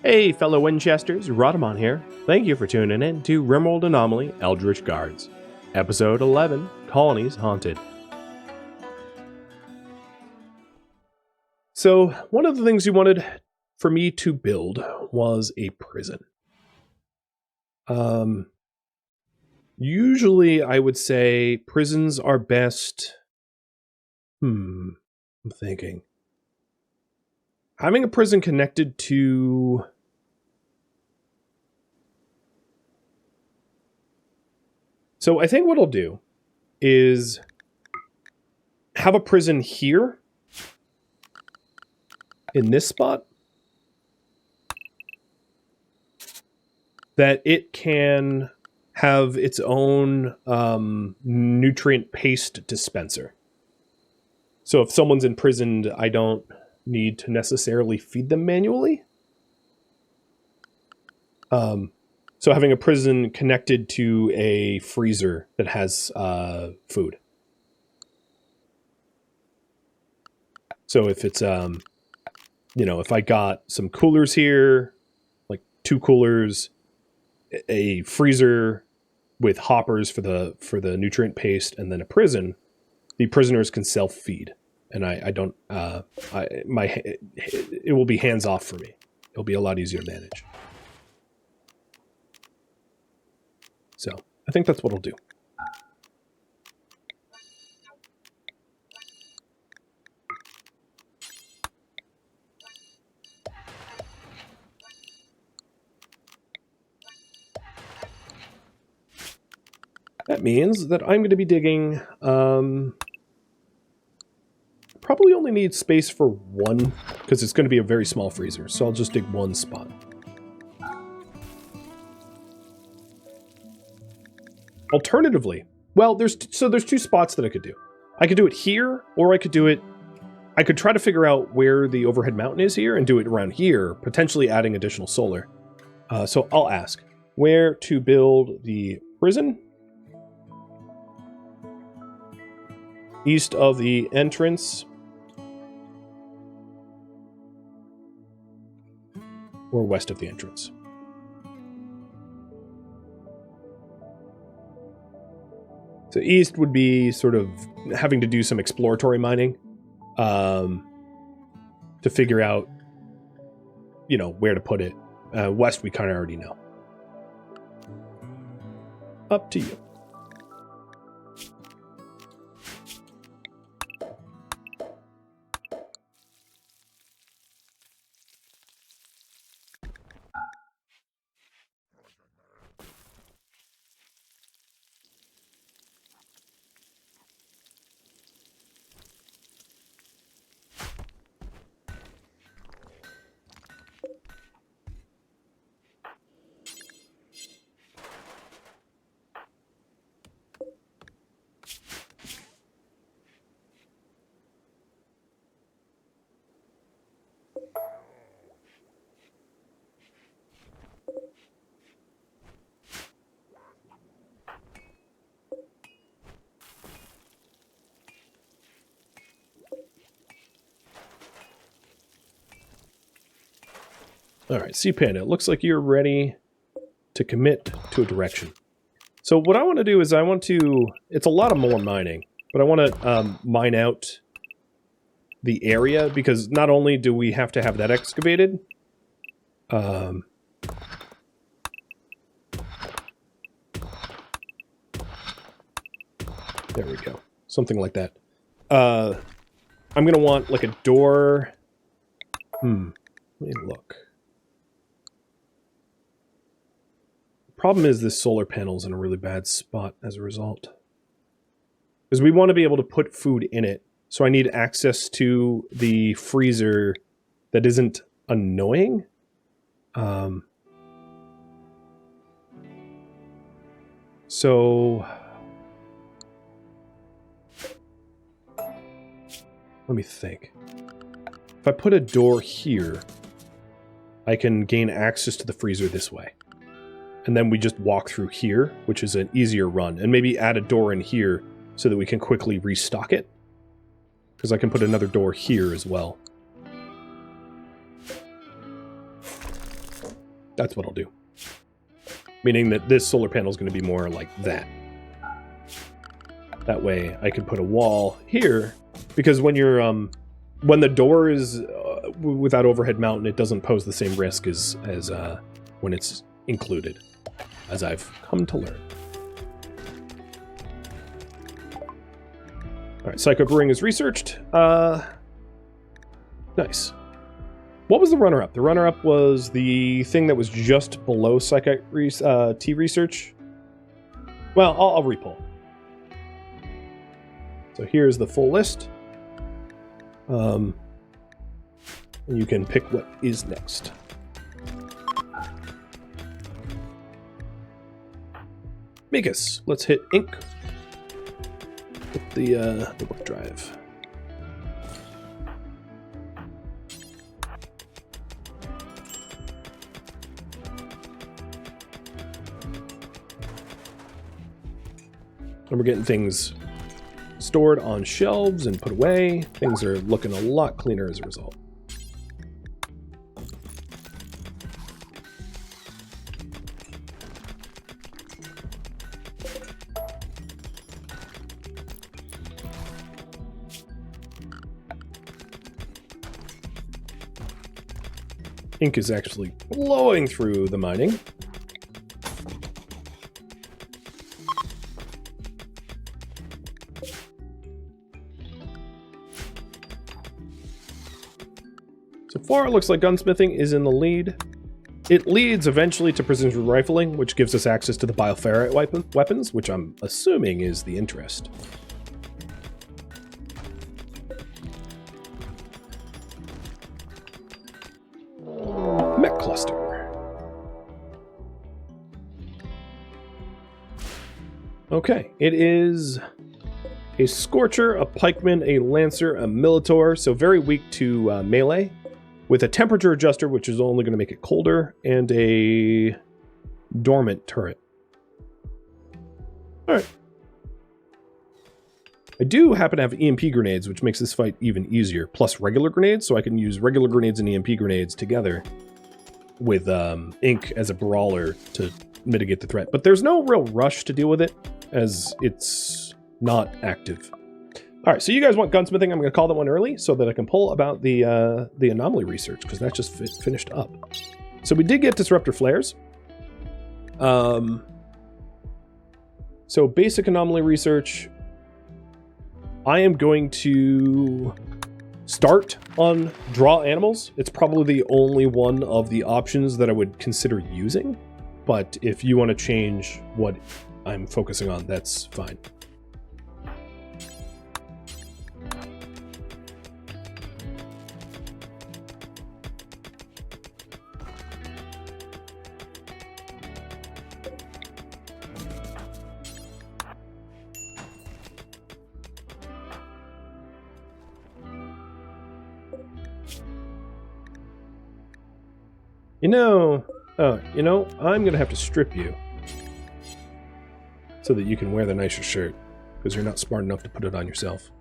Hey fellow Winchesters, Rhadamant here. Thank you for tuning in to RimWorld Anomaly Eldritch Guards, Episode 11, Colonies Haunted. So, one of the things you wanted for me to build was a prison. Usually I would say prisons are best... I'm thinking. Having a prison connected to... So I think what I'll do is have a prison here in this spot that it can have its own nutrient paste dispenser. So if someone's imprisoned, I don't need to necessarily feed them manually. So having a prison connected to a freezer that has food. So if it's, if I got some coolers here, like 2 coolers, a freezer with hoppers for the nutrient paste, and then a prison, the prisoners can self-feed. And it will be hands off for me. It'll be a lot easier to manage. So I think that's what I'll do. That means that I'm going to be digging, probably only need space for 1, because it's going to be a very small freezer, so I'll just dig 1 spot. Alternatively, well, there's 2 spots that I could do. I could do it here, or I could try to figure out where the overhead mountain is here and do it around here, potentially adding additional solar. So I'll ask, where to build the prison? East of the entrance. Or west of the entrance. So east would be sort of having to do some exploratory mining to figure out, where to put it. West we kind of already know. Up to you. All right, C-Panda, it looks like you're ready to commit to a direction. So what I want to do is it's a lot of more mining, but I want to mine out the area, because not only do we have to have that excavated, there we go. Something like that. I'm going to want like a door. Let me look. Problem is this solar panel's in a really bad spot as a result. Because we want to be able to put food in it. So I need access to the freezer that isn't annoying. So let me think. If I put a door here, I can gain access to the freezer this way. And then we just walk through here, which is an easier run. And maybe add a door in here so that we can quickly restock it. Because I can put another door here as well. That's what I'll do. Meaning that this solar panel is going to be more like that. That way I can put a wall here, because when you're when the door is without overhead mount, it doesn't pose the same risk as when it's included, as I've come to learn. All right, Psychic Ring is researched. Nice. What was the runner-up? The runner-up was the thing that was just below Psychic T research. Well, I'll repull. So here's the full list. And you can pick what is next. Mikus, let's hit ink. Hit the book drive. And we're getting things stored on shelves and put away. Things are looking a lot cleaner as a result. Ink is actually flowing through the mining. So far, it looks like gunsmithing is in the lead. It leads eventually to precision rifling, which gives us access to the bioferrite weapons, which I'm assuming is the interest. Mech cluster. Okay, it is a Scorcher, a Pikeman, a Lancer, a Militor, so very weak to melee, with a temperature adjuster, which is only going to make it colder, and a dormant turret. Alright. I do happen to have EMP grenades, which makes this fight even easier, plus regular grenades, so I can use regular grenades and EMP grenades together with ink as a brawler to mitigate the threat. But there's no real rush to deal with it, as it's not active. All right, so you guys want gunsmithing. I'm going to call that one early so that I can pull about the anomaly research, because that just finished up. So we did get disruptor flares. So basic anomaly research. I am going to start on draw animals. It's probably the only one of the options that I would consider using. But if you want to change what I'm focusing on, that's fine. I'm going to have to strip you so that you can wear the nicer shirt, because you're not smart enough to put it on yourself.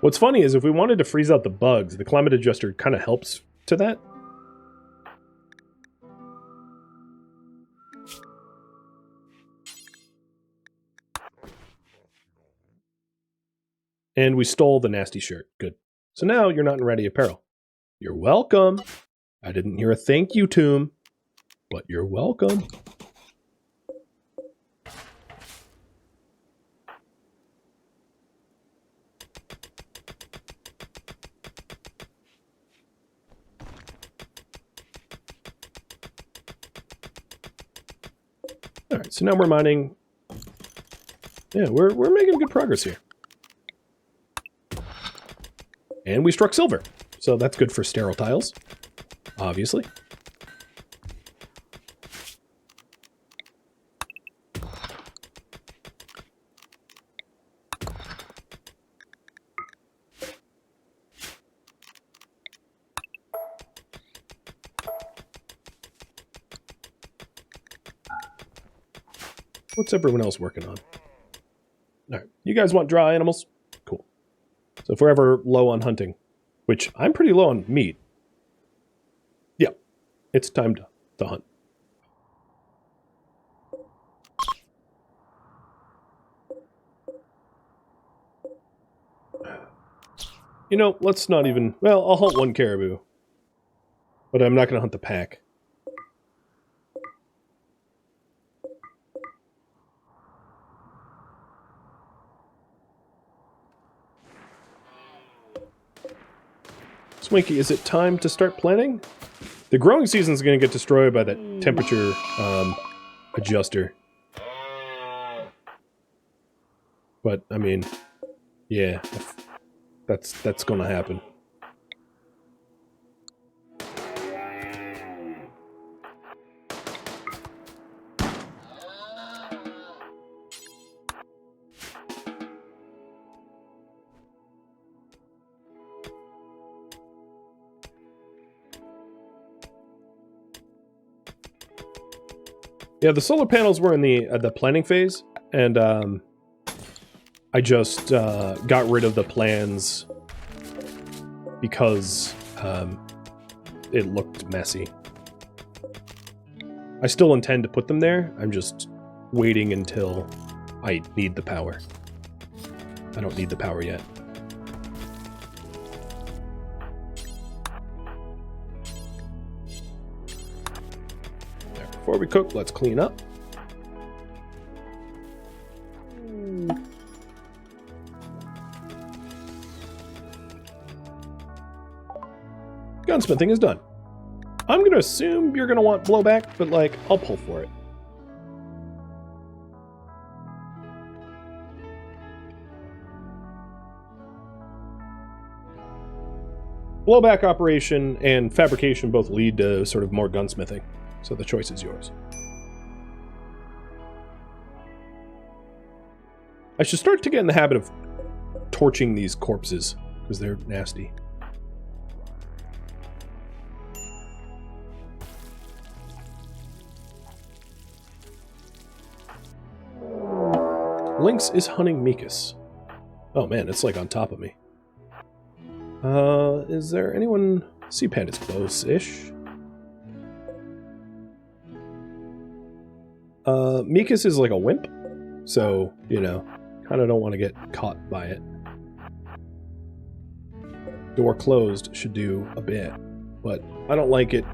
What's funny is if we wanted to freeze out the bugs, the climate adjuster kind of helps to that. And we stole the nasty shirt. Good. So now you're not in ready apparel. You're welcome. I didn't hear a thank you, Tomb, but you're welcome. All right, so now we're mining. Yeah, we're making good progress here. And we struck silver, so that's good for sterile tiles, obviously. What's everyone else working on? All right. You guys want dry animals? Cool. So if we're ever low on hunting, which I'm pretty low on meat, yeah, it's time to hunt. You know, let's not even... Well, I'll hunt one caribou. But I'm not going to hunt the pack. Swinky, is it time to start planting? The growing season is going to get destroyed by that temperature adjuster. But, I mean, yeah, that's going to happen. Yeah, the solar panels were in the planning phase, and I just got rid of the plans because it looked messy. I still intend to put them there. I'm just waiting until I need the power. I don't need the power yet. Before we cook, let's clean up. Gunsmithing is done. I'm going to assume you're going to want blowback, but, like, I'll pull for it. Blowback operation and fabrication both lead to sort of more gunsmithing. So the choice is yours. I should start to get in the habit of torching these corpses, because they're nasty. Lynx is hunting Mikas. Oh man, it's like on top of me. Is there anyone... Sea-Pan is close-ish. Mikas is like a wimp, so, you know, kind of don't want to get caught by it. Door closed should do a bit, but I don't like it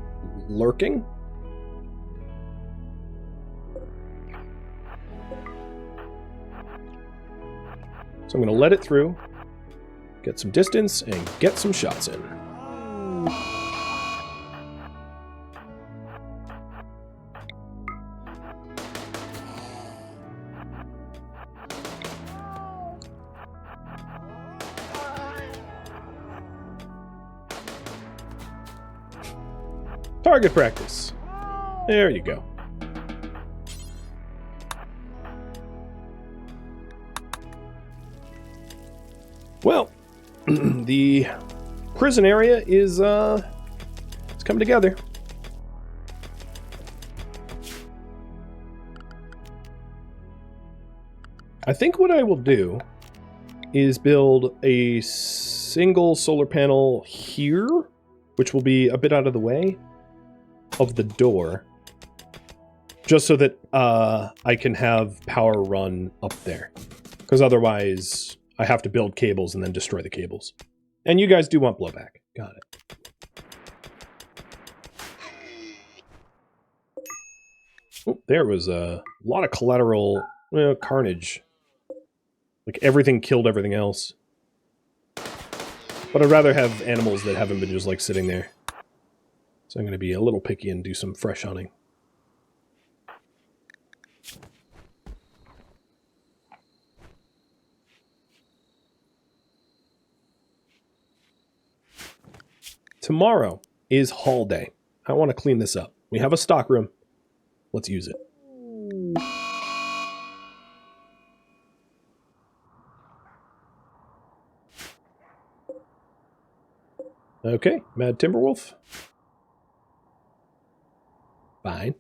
lurking. So I'm going to let it through, get some distance, and get some shots in. Target practice. There you go. Well, the prison area is it's coming together. I think what I will do is build a single solar panel here, which will be a bit out of the way of the door, just so that I can have power run up there, because otherwise I have to build cables and then destroy the cables. And you guys do want blowback. Got it. Oh, there was a lot of collateral carnage. Like, everything killed everything else. But I'd rather have animals that haven't been just, like, sitting there. So I'm going to be a little picky and do some fresh hunting. Tomorrow is haul day. I want to clean this up. We have a stock room. Let's use it. Okay, Mad Timberwolf. Fine.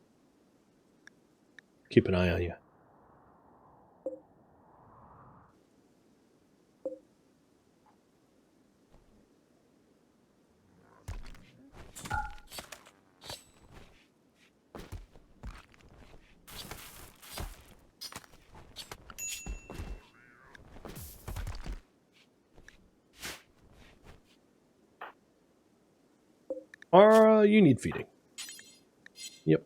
Keep an eye on you. You need feeding. Yep.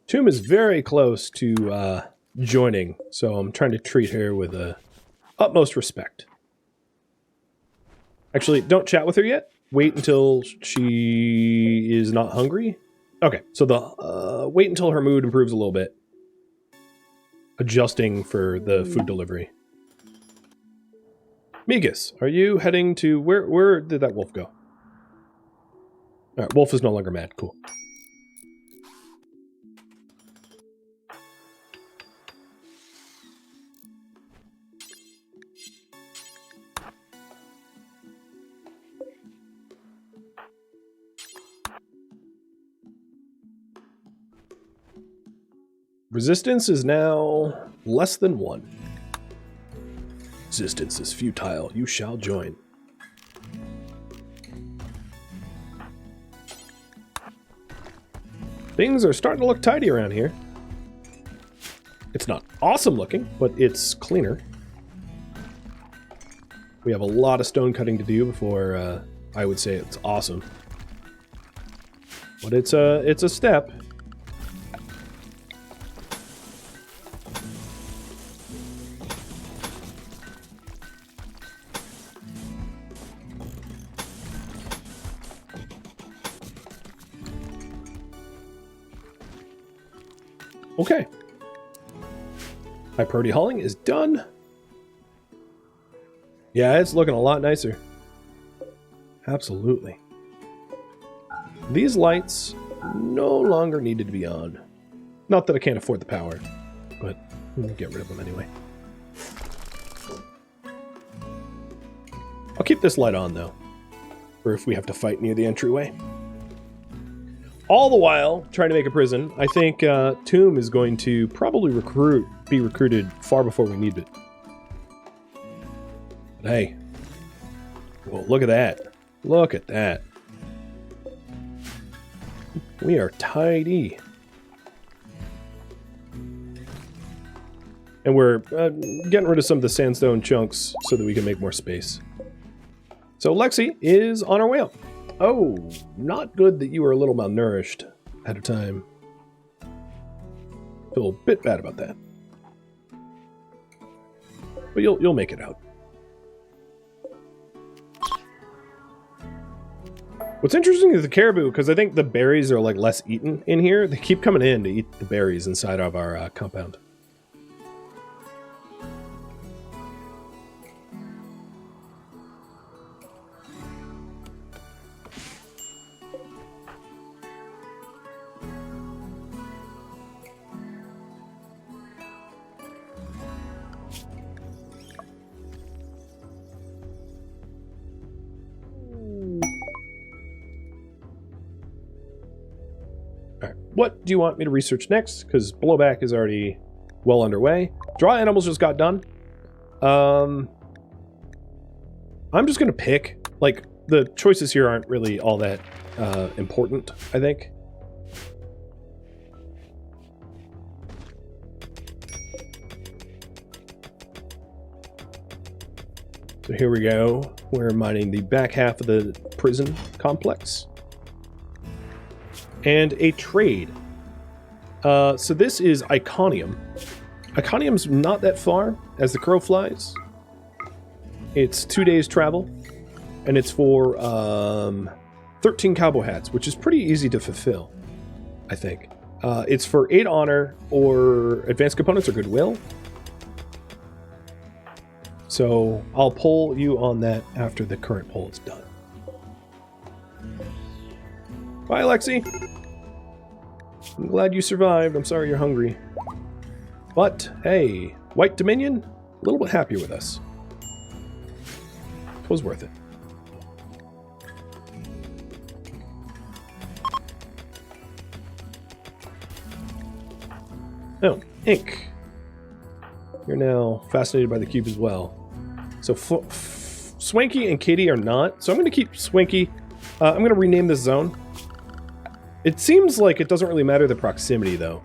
Tomb is very close to joining, so I'm trying to treat her with utmost respect. Actually, don't chat with her yet. Wait until she is not hungry. Okay, so wait until her mood improves a little bit. Adjusting for the food delivery. Migas, are you heading to... Where did that wolf go? Alright, wolf is no longer mad. Cool. Resistance is now less than 1. Resistance is futile. You shall join. Things are starting to look tidy around here. It's not awesome looking, but it's cleaner. We have a lot of stone cutting to do before I would say it's awesome. But it's a step. Okay. High priority hauling is done. Yeah, it's looking a lot nicer. Absolutely. These lights no longer needed to be on. Not that I can't afford the power, but we'll get rid of them anyway. I'll keep this light on, though, for if we have to fight near the entryway. All the while, trying to make a prison, I think Tomb is going to probably be recruited far before we need it. But hey, well, look at that. Look at that. We are tidy. And we're getting rid of some of the sandstone chunks so that we can make more space. So Lexi is on her way up. Oh, not good that you were a little malnourished at a time. Feel a bit bad about that. But you'll make it out. What's interesting is the caribou, because I think the berries are like less eaten in here. They keep coming in to eat the berries inside of our compound. What do you want me to research next? Because blowback is already well underway. Draw animals just got done. I'm just going to pick. Like, the choices here aren't really all that important, I think. So here we go. We're mining the back half of the prison complex. And a trade. So this is Iconium. Iconium's not that far, as the crow flies. It's 2 days travel, and it's for 13 cowboy hats, which is pretty easy to fulfill, I think. It's for 8 honor or advanced components or goodwill. So I'll poll you on that after the current poll is done. Bye, Lexi. I'm glad you survived. I'm sorry you're hungry. But, hey, White Dominion, a little bit happier with us. It was worth it. Oh, Ink. You're now fascinated by the cube as well. So Swanky and Katie are not. So I'm going to keep Swanky. I'm going to rename this zone. It seems like it doesn't really matter the proximity, though.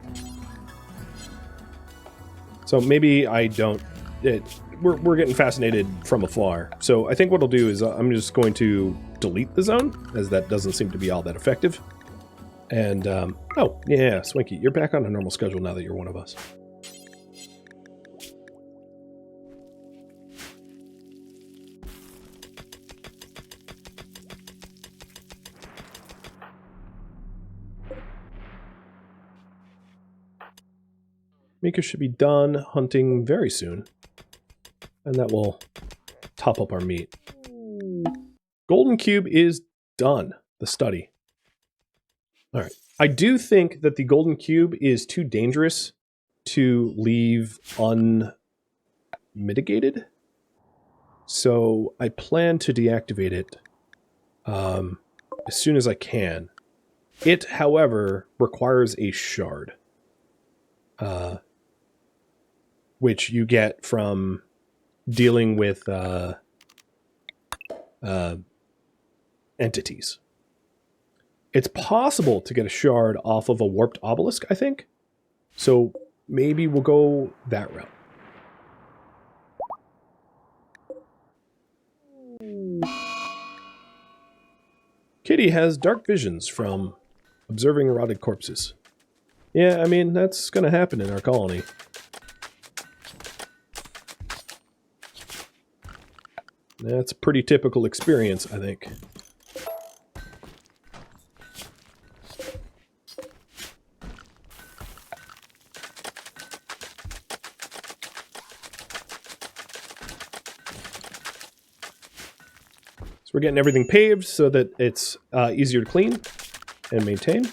So maybe I don't... we're getting fascinated from afar. So I think what I'll do is I'm just going to delete the zone, as that doesn't seem to be all that effective. And, oh, yeah, Swinky, you're back on a normal schedule now that you're one of us. Mika should be done hunting very soon. And that will top up our meat. Golden Cube is done. The study. Alright. I do think that the Golden Cube is too dangerous to leave unmitigated. So I plan to deactivate it as soon as I can. It, however, requires a shard. Which you get from dealing with entities. It's possible to get a shard off of a warped obelisk, I think. So maybe we'll go that route. Kitty has dark visions from observing rotted corpses. Yeah, I mean, that's going to happen in our colony. That's a pretty typical experience, I think. So we're getting everything paved so that it's easier to clean and maintain.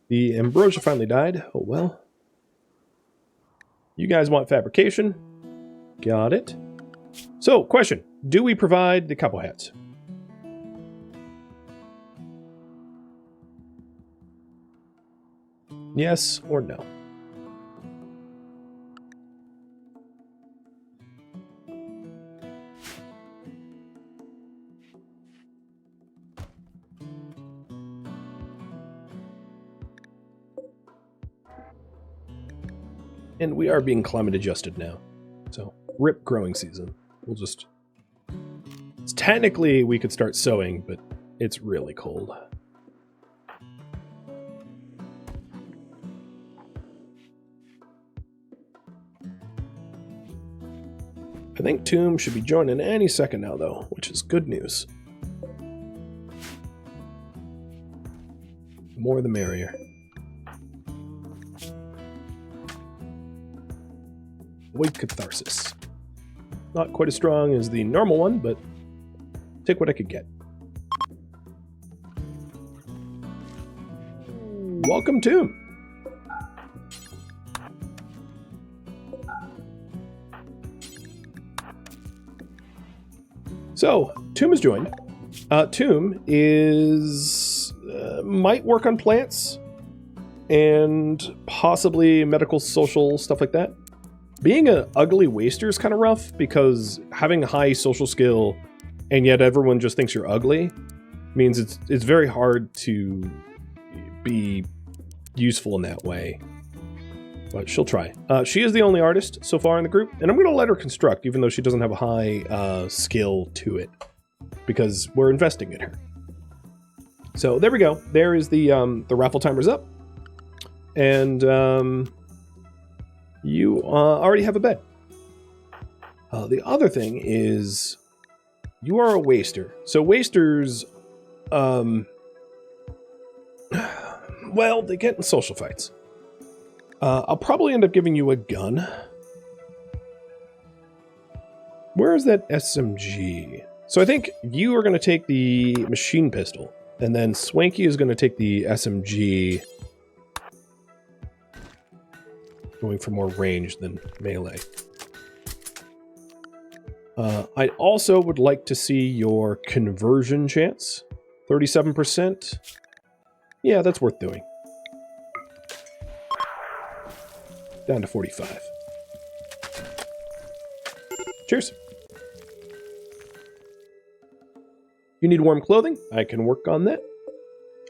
The ambrosia finally died. Oh well. You guys want fabrication? Got it. So, question. Do we provide the couple hats? Yes or no? And we are being climate adjusted now. So, rip growing season. We'll just... Technically, we could start sowing, but it's really cold. I think Tomb should be joining any second now, though, which is good news. The more the merrier. Void Catharsis. Not quite as strong as the normal one, but take what I could get. Welcome, Tomb. So, Tomb has joined. Tomb is... might work on plants and possibly medical, social, stuff like that. Being an ugly waster is kind of rough because having a high social skill and yet everyone just thinks you're ugly means it's very hard to be useful in that way. But she'll try. She is the only artist so far in the group, and I'm going to let her construct even though she doesn't have a high skill to it because we're investing in her. So there we go. There is the raffle timer's up. And you already have a bed. The other thing is you are a waster. So wasters, well, they get in social fights. I'll probably end up giving you a gun. Where is that SMG? So I think you are going to take the machine pistol, and then Swanky is going to take the SMG, going for more range than melee. I also would like to see your conversion chance. 37%. Yeah, that's worth doing. Down to 45. Cheers. You need warm clothing? I can work on that.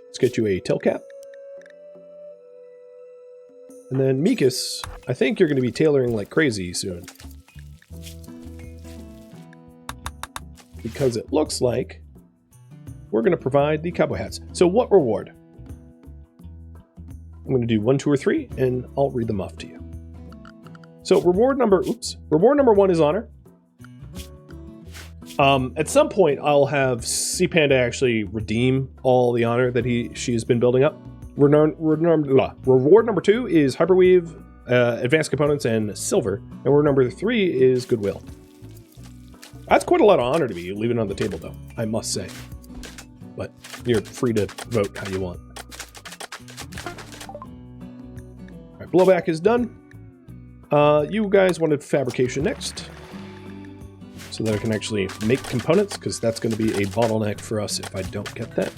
Let's get you a tail cap. And then Mikas, I think you're going to be tailoring like crazy soon. Because it looks like we're going to provide the cowboy hats. So what reward? I'm going to do 1, 2, or 3, and I'll read them off to you. So reward number 1 is honor. At some point, I'll have C Panda actually redeem all the honor that she has been building up. Reward number 2 is hyperweave, advanced components, and silver. And reward number 3 is goodwill. That's quite a lot of honor to be leaving on the table, though, I must say. But you're free to vote how you want. All right, blowback is done. You guys wanted fabrication next, so that I can actually make components, because that's going to be a bottleneck for us if I don't get that.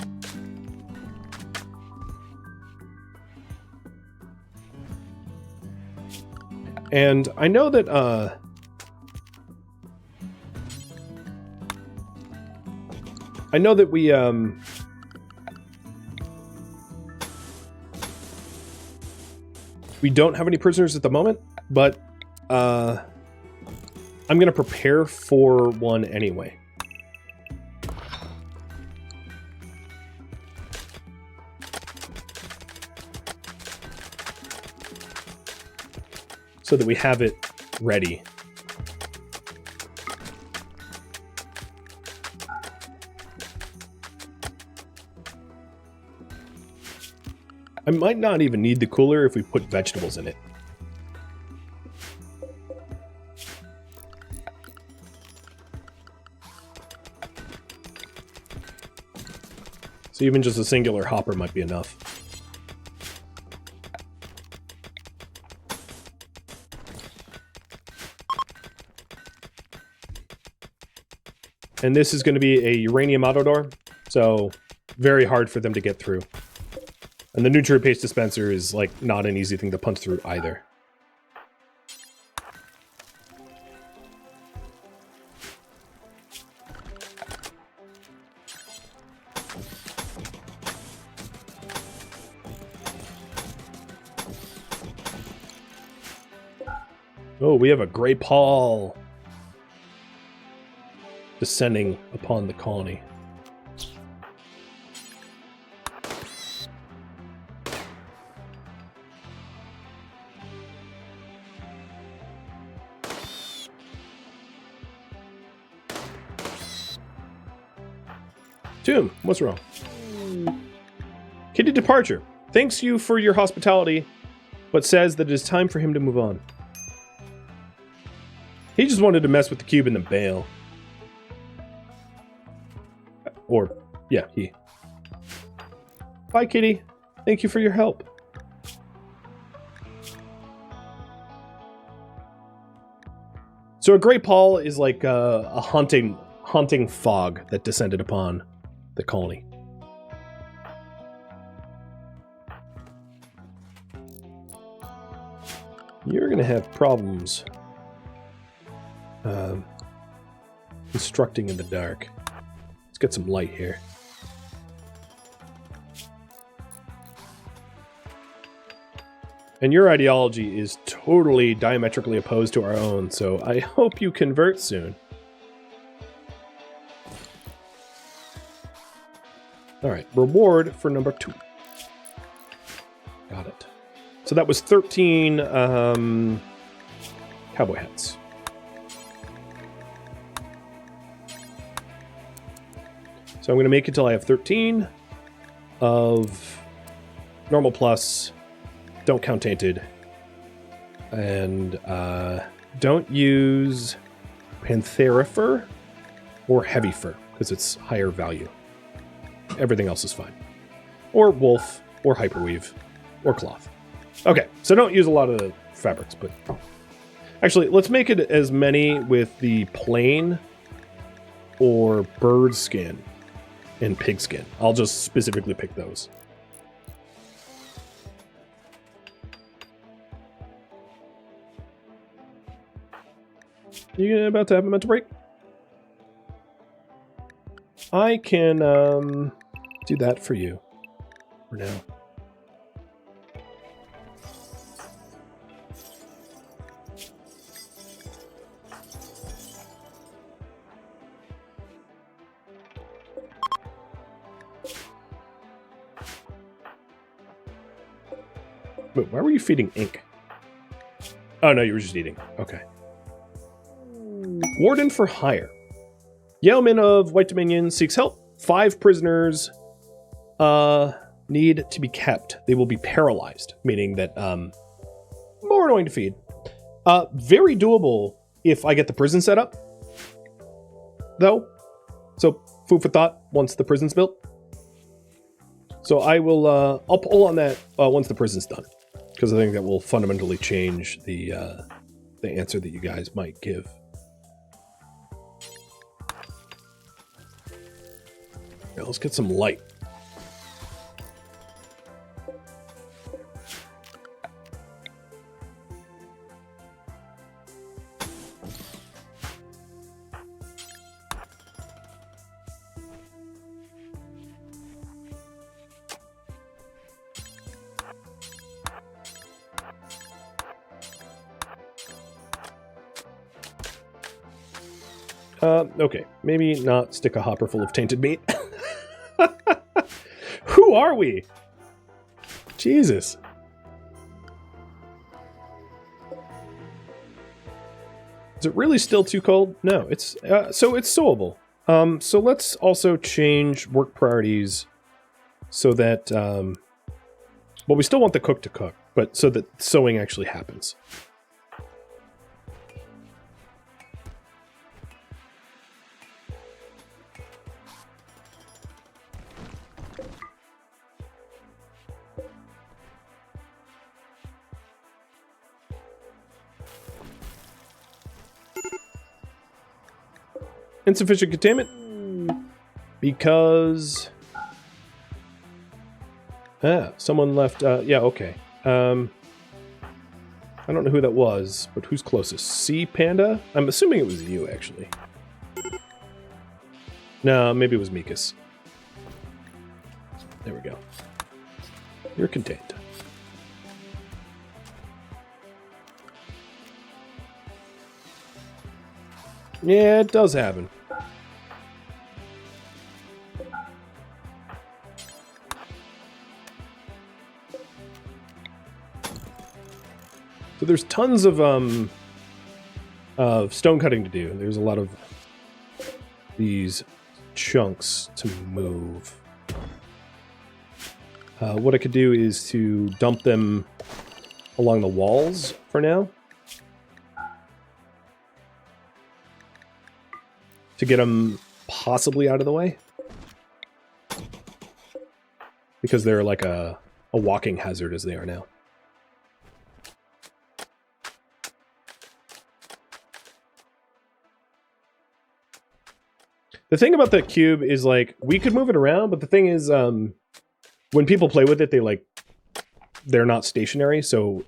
And I know that we don't have any prisoners at the moment, but I'm going to prepare for one anyway. So that we have it ready. I might not even need the cooler if we put vegetables in it. So even just a singular hopper might be enough. And this is going to be a uranium auto door, so very hard for them to get through. And the nutrient paste dispenser is like not an easy thing to punch through either. Oh, we have a gray pall descending upon the colony. Tomb, what's wrong? Kitty Departure thanks you for your hospitality, but says that it is time for him to move on. He just wanted to mess with the cube and then bail. Or, yeah, he. Bye, Kitty. Thank you for your help. So a gray pall is like a haunting fog that descended upon the colony. You're gonna have problems constructing in the dark. Let's get some light here. And your ideology is totally diametrically opposed to our own, so I hope you convert soon. Alright, reward for number 2. Got it. So that was 13 cowboy hats. So I'm going to make it till I have 13 of normal plus, don't count tainted, and don't use Panthera fur or heavy fur because it's higher value. Everything else is fine. Or wolf, or hyperweave, or cloth. Okay, so don't use a lot of the fabrics, but actually, let's make it as many with the plain or bird skin and pig skin. I'll just specifically pick those. You about to have a mental break? I can do that for you for now. Wait, why were you feeding ink? Oh, no, you were just eating. Okay. Warden for hire. Yeoman of White Dominion seeks help. 5 prisoners need to be kept. They will be paralyzed, meaning that more annoying to feed. Very doable if I get the prison set up, though. So, food for thought once the prison's built. So I will, I'll pull on that once the prison's done, because I think that will fundamentally change the answer that you guys might give. Now let's get some light. Okay, maybe not stick a hopper full of tainted meat. Who are we? Jesus. Is it really still too cold? No, it's so it's sewable. So let's also change work priorities so that well, we still want the cook to cook, but so that sewing actually happens. Insufficient containment because someone left. Yeah, okay. I don't know who that was, but who's closest? C Panda? I'm assuming it was you, actually. No, maybe it was Mikas. There we go. You're contained. Yeah, it does happen. So there's tons of stone cutting to do. There's a lot of these chunks to move. What I could do is to dump them along the walls for now. To get them possibly out of the way. Because they're like a walking hazard as they are now. The thing about the cube is, like, we could move it around, but the thing is, when people play with it, they're not stationary, so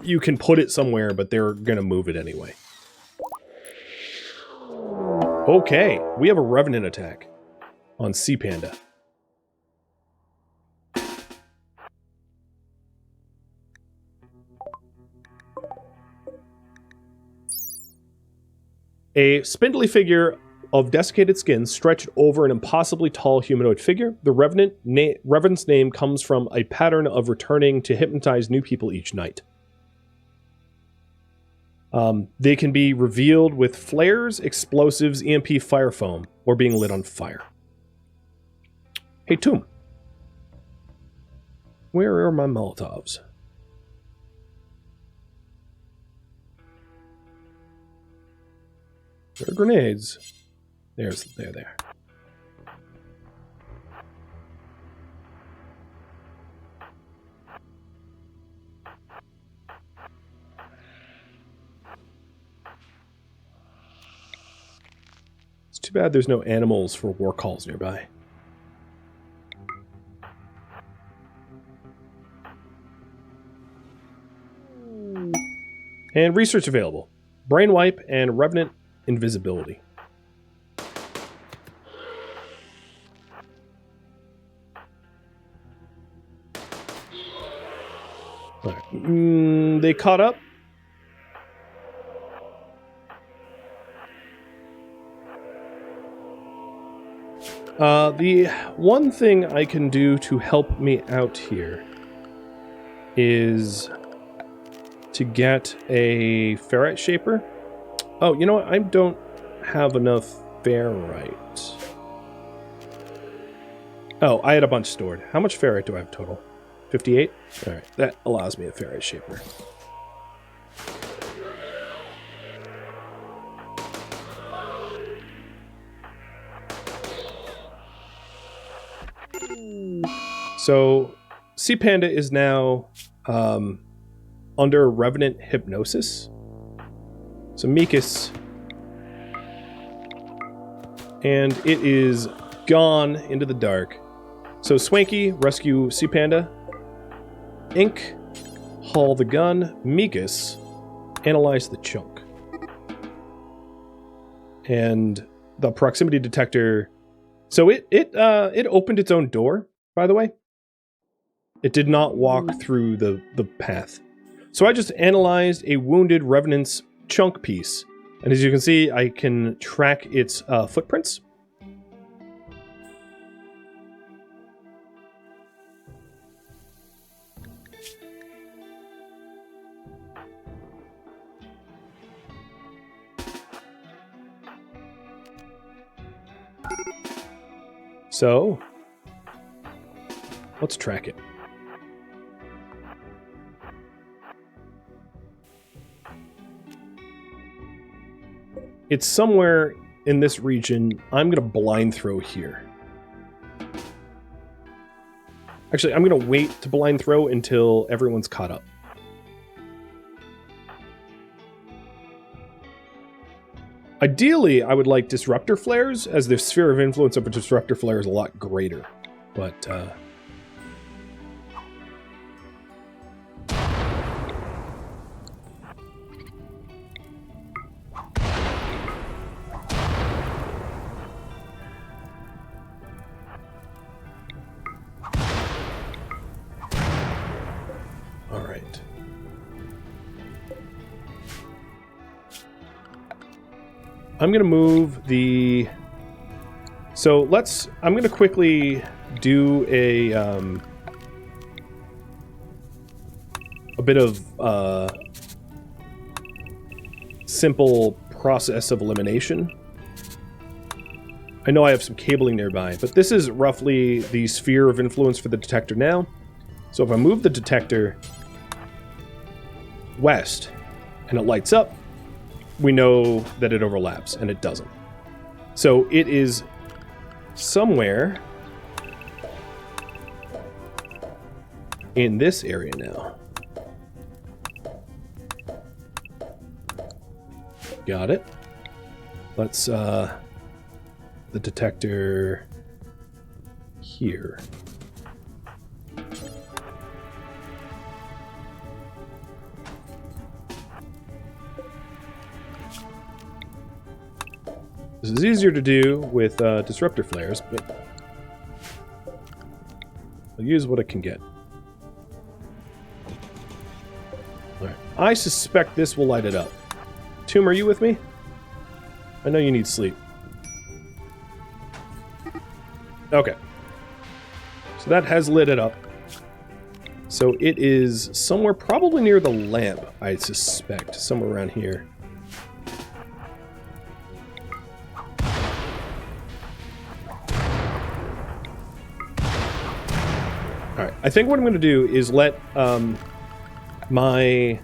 you can put it somewhere, but they're gonna move it anyway. Okay, we have a Revenant attack on Sea Panda. A spindly figure of desiccated skin stretched over an impossibly tall humanoid figure. The Revenant's name comes from a pattern of returning to hypnotize new people each night. They can be revealed with flares, explosives, EMP fire foam, or being lit on fire. Hey, Tomb. Where are my Molotovs? There are grenades. They're there. It's too bad there's no animals for war calls nearby. And research available. Brain wipe and Revenant invisibility. All right. They caught up. The one thing I can do to help me out here is to get a ferrite shaper. Oh, you know what? I don't have enough ferrite. Oh, I had a bunch stored. How much ferrite do I have total? 58? Alright, that allows me a ferrite shaper. So, Sea Panda is now under Revenant hypnosis. So Mikus, and it is gone into the dark. So Swanky, rescue Sea Panda. Ink, haul the gun. Mikus, analyze the chunk. And the proximity detector. So it opened its own door, by the way. It did not walk through the path. So I just analyzed a wounded Revenant's chunk piece. And as you can see, I can track its footprints. So, let's track it. It's somewhere in this region. I'm going to blind throw here. Actually, I'm going to wait to blind throw until everyone's caught up. Ideally, I would like disruptor flares, as the sphere of influence of a disruptor flare is a lot greater. But, all right. I'm going to move the... So I'm going to quickly do a bit of simple process of elimination. I know I have some cabling nearby, but this is roughly the sphere of influence for the detector now. So if I move the detector west and it lights up, we know that it overlaps, and it doesn't. So it is somewhere in this area now. Got it. Let's, the detector here. This is easier to do with disruptor flares, but I'll use what I can get. Alright. I suspect this will light it up. Tomb, are you with me? I know you need sleep. Okay. So that has lit it up. So it is somewhere probably near the lamp, I suspect. Somewhere around here. Alright, I think what I'm going to do is let my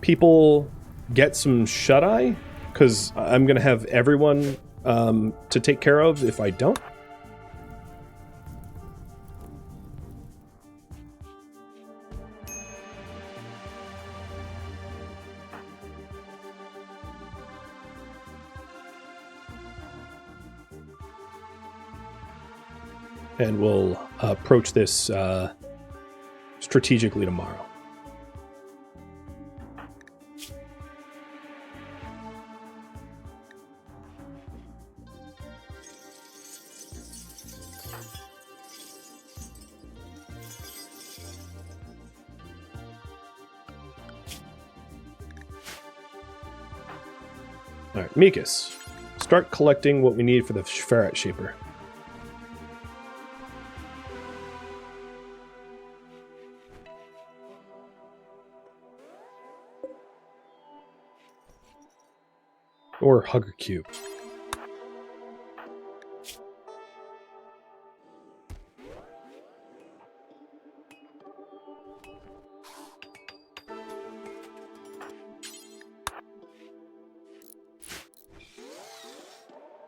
people get some shut-eye, because I'm going to have everyone to take care of if I don't. And we'll approach this strategically tomorrow. Alright, Mikas. Start collecting what we need for the ferret shaper. Or Hugger Cube.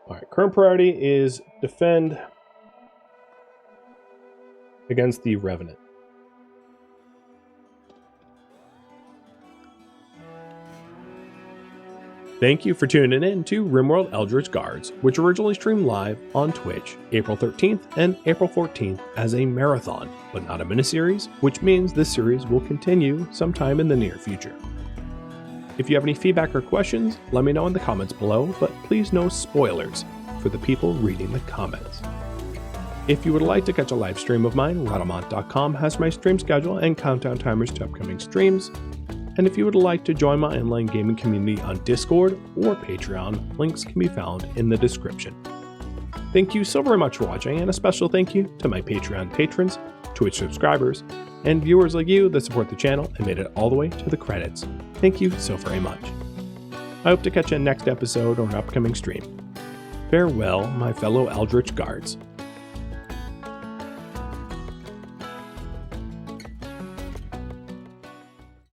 Alright, current priority is defend against the Revenant. Thank you for tuning in to RimWorld Eldritch Guards, which originally streamed live on Twitch April 13th and April 14th as a marathon, but not a miniseries, which means this series will continue sometime in the near future. If you have any feedback or questions, let me know in the comments below, but please no spoilers for the people reading the comments. If you would like to catch a live stream of mine, Rhadamant.com has my stream schedule and countdown timers to upcoming streams. And if you would like to join my online gaming community on Discord or Patreon, links can be found in the description. Thank you so very much for watching, and a special thank you to my Patreon patrons, Twitch subscribers, and viewers like you that support the channel and made it all the way to the credits. Thank you so very much. I hope to catch you in next episode or an upcoming stream. Farewell, my fellow Eldritch Guards.